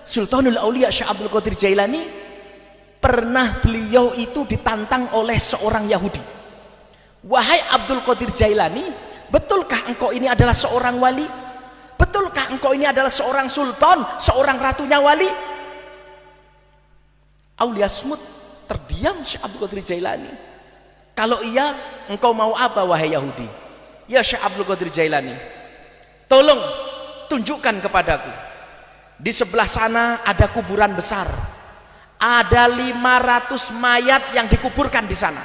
Sultanul Aulia Syekh Abdul Qadir Jailani, pernah beliau itu ditantang oleh seorang Yahudi. Wahai Abdul Qadir Jailani, betulkah engkau ini adalah seorang wali? Betulkah engkau ini adalah seorang sultan, seorang ratunya wali? Aulia smut, terdiam Syekh Abdul Qadir Jailani. Kalau iya, engkau mau apa wahai Yahudi? Ya Syekh Abdul Qadir Jailani, tolong tunjukkan kepadaku. Di sebelah sana ada kuburan besar. Ada 500 mayat yang dikuburkan di sana.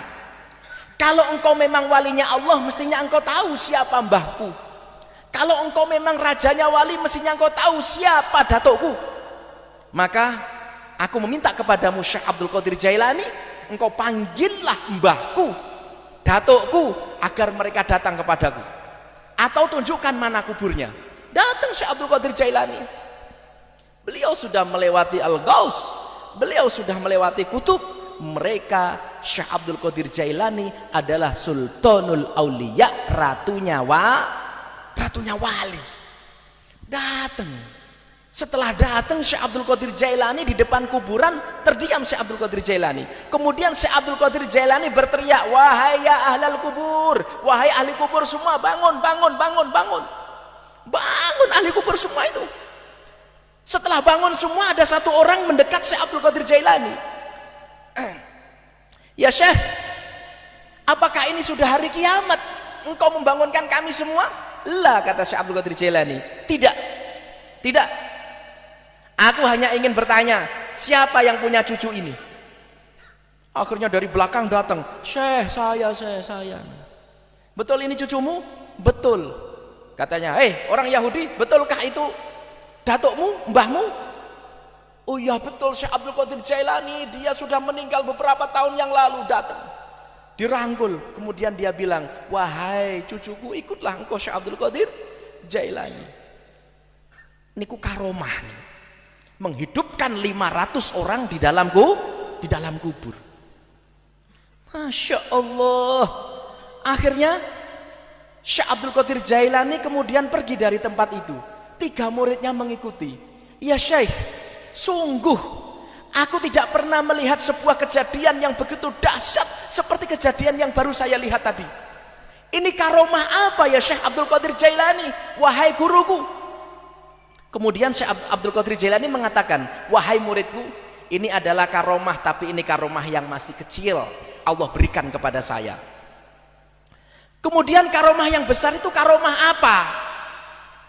Kalau engkau memang walinya Allah, mestinya engkau tahu siapa mbahku. Kalau engkau memang rajanya wali, mestinya engkau tahu siapa datukku. Maka aku meminta kepadamu Syekh Abdul Qadir Jailani, engkau panggillah mbahku, datukku, agar mereka datang kepadaku. Atau tunjukkan mana kuburnya. Datang Syekh Abdul Qadir Jailani. Beliau sudah melewati Al-Ghaus, beliau sudah melewati kutub. Mereka, Syekh Abdul Qadir Jailani adalah Sultanul Aulia, ratunya wali. Datang. Setelah datang Syekh Abdul Qadir Jailani di depan kuburan, terdiam Syekh Abdul Qadir Jailani. Kemudian Syekh Abdul Qadir Jailani berteriak, wahai ya ahlal kubur, wahai ahli kubur semua, bangun, bangun, bangun, bangun. Bangun ahli kubur semua itu. Setelah bangun semua, ada satu orang mendekat Syekh Abdul Qadir Jailani. Ya Syekh, apakah ini sudah hari kiamat? Engkau membangunkan kami semua? Lah, kata Syekh Abdul Qadir Jailani, tidak, tidak. Aku hanya ingin bertanya, siapa yang punya cucu ini? Akhirnya dari belakang datang, Syekh, saya. Betul ini cucumu? Betul. Katanya, orang Yahudi, betulkah itu datukmu, mbahmu? Oh iya betul Syekh Abdul Qadir Jailani, dia sudah meninggal beberapa tahun yang lalu. Datang, dirangkul, kemudian dia bilang, wahai cucuku, ikutlah engkau Syekh Abdul Qadir Jailani. Niku karomah nih, menghidupkan 500 orang di dalam kubur. Masya Allah. Akhirnya Syekh Abdul Qadir Jailani kemudian pergi dari tempat itu. 3 muridnya mengikuti. Ya Syekh, sungguh aku tidak pernah melihat sebuah kejadian yang begitu dahsyat seperti kejadian yang baru saya lihat tadi. Ini karomah apa ya Syekh Abdul Qadir Jailani, wahai guruku? Kemudian Syekh Abdul Qadir Jailani mengatakan, wahai muridku, ini adalah karomah, tapi ini karomah yang masih kecil, Allah berikan kepada saya. Kemudian karomah yang besar itu karomah apa?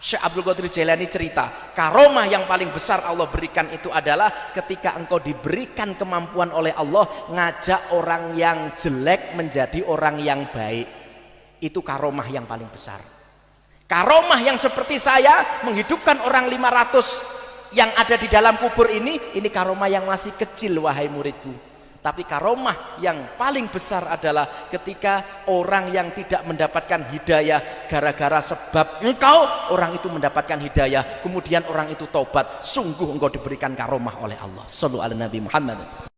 Syekh Abdul Qadir Jailani cerita, karomah yang paling besar Allah berikan itu adalah ketika engkau diberikan kemampuan oleh Allah ngajak orang yang jelek menjadi orang yang baik. Itu karomah yang paling besar. Karomah yang seperti saya menghidupkan orang 500 yang ada di dalam kubur ini karomah yang masih kecil wahai muridku. Tapi karomah yang paling besar adalah ketika orang yang tidak mendapatkan hidayah gara-gara sebab engkau, orang itu mendapatkan hidayah, kemudian orang itu taubat, sungguh engkau diberikan karomah oleh Allah. Shallu ala Nabi Muhammad.